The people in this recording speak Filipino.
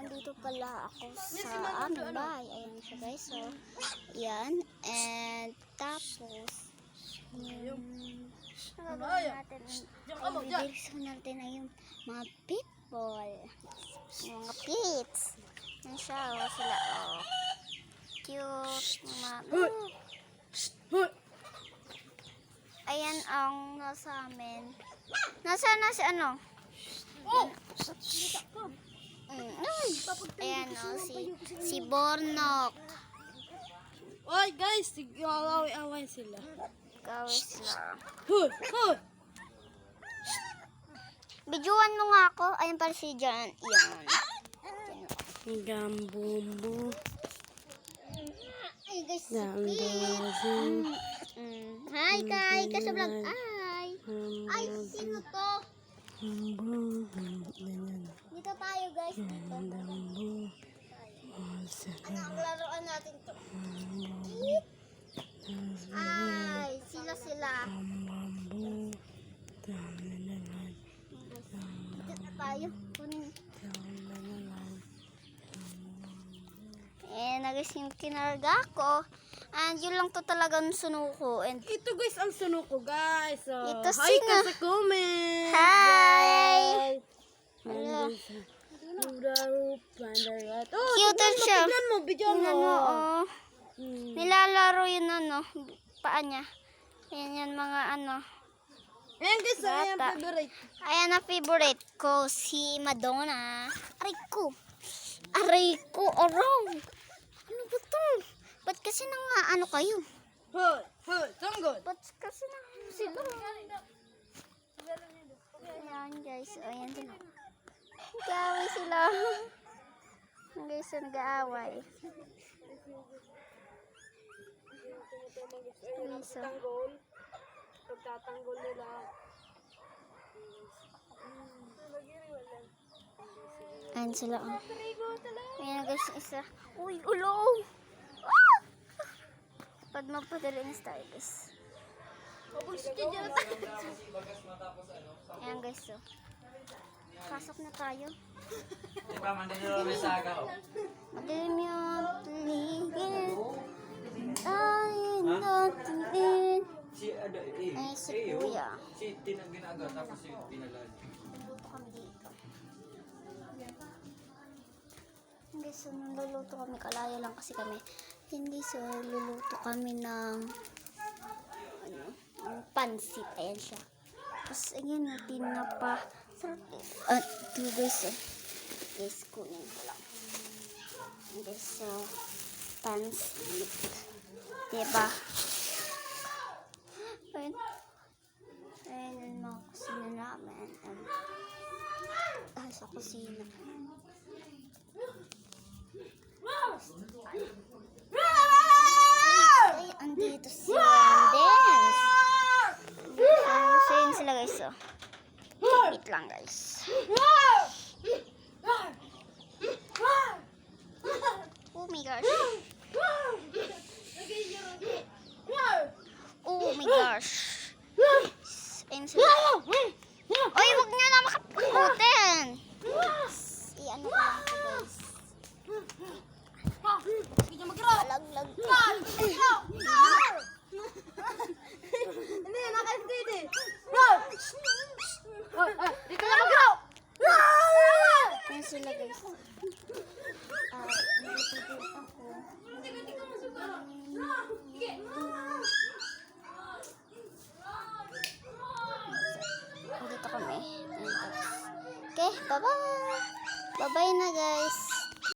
nandito pala ako sa aming bahay. Ayan siya guys. So, yan. And tapos, nagagawin natin, i-dirison natin na yung mga pitbull. Yung mga pits. Yan siya. O, sila. O. Cute. Mga, ayan ang nasa amin. Nasaan na si ano? Ayan o, si Bornok. Oy guys, away sila. Gawin sila. Hoy, hoy. Bidyuan mo nga ako. Ayan pala si Jan. Yan. Gambumbu. Ay guys, Gambumbu. hi guys, kaso vlog. Ay, sino to? Dito tayo guys, dito. Ano ang laruan natin to? Ay, sila. Dito na tayo. Nagising kinarga ko. And yun lang to talagang sunuko. And Ito guys ang sunuko guys. So, ito hi sino? ka sa comment. Hi! Hello. Cute siya. Tignan mo, bigyan mo. Oo. Nilalaro yun ano, paa niya. Ayan yan mga ano. Ayan guys, ayan Bata. favorite. Ayan ang favorite ko, si Madonna. Aray ko, aray. Ano ba to? Ba't kasi ano kayo? Hoy, hoy, tanggol. Ba't kasi sila? Ayan guys, ayan sila. Nag-aaway sila. Guys, nag-aaway. Pagtatanggol nila. Ayan sila. Ayan guys, isa. Uy, ulo! Ah! Pag magpadaling tayo guys. Ayan guys, so. Pasok na tayo. Diba, mandito may saga, oh. Madilim yung paligid. Tayo natin. Si, Si Kuya. Si Tin ang ginagawa, tapos si Pinalan. Luluto kami dito. Hindi, so naluluto kami. Kalaya lang kasi kami. Hindi, so luluto kami ng pansit. Ayan siya. Tapos, ayan, natin na pa. Ito guys, guys, kunin ko lang. Guys, so, pansit. Diba? Ayan. Ayan yung mga kusina namin. Sa kusina. Ay, andito si Wanders. So, yun sila guys, so. Wait lang guys. Oh my gosh. Oh my gosh. Ayun sila. Oy, huwag nyo na makaputin. I-ano ko lang ito guys. Laglag. Hindi, naka-steady. Dito na mag-grow. Ayun sila guys. Nalipidin ako. Dito kami. Okay, bye-bye. Bye-bye na guys.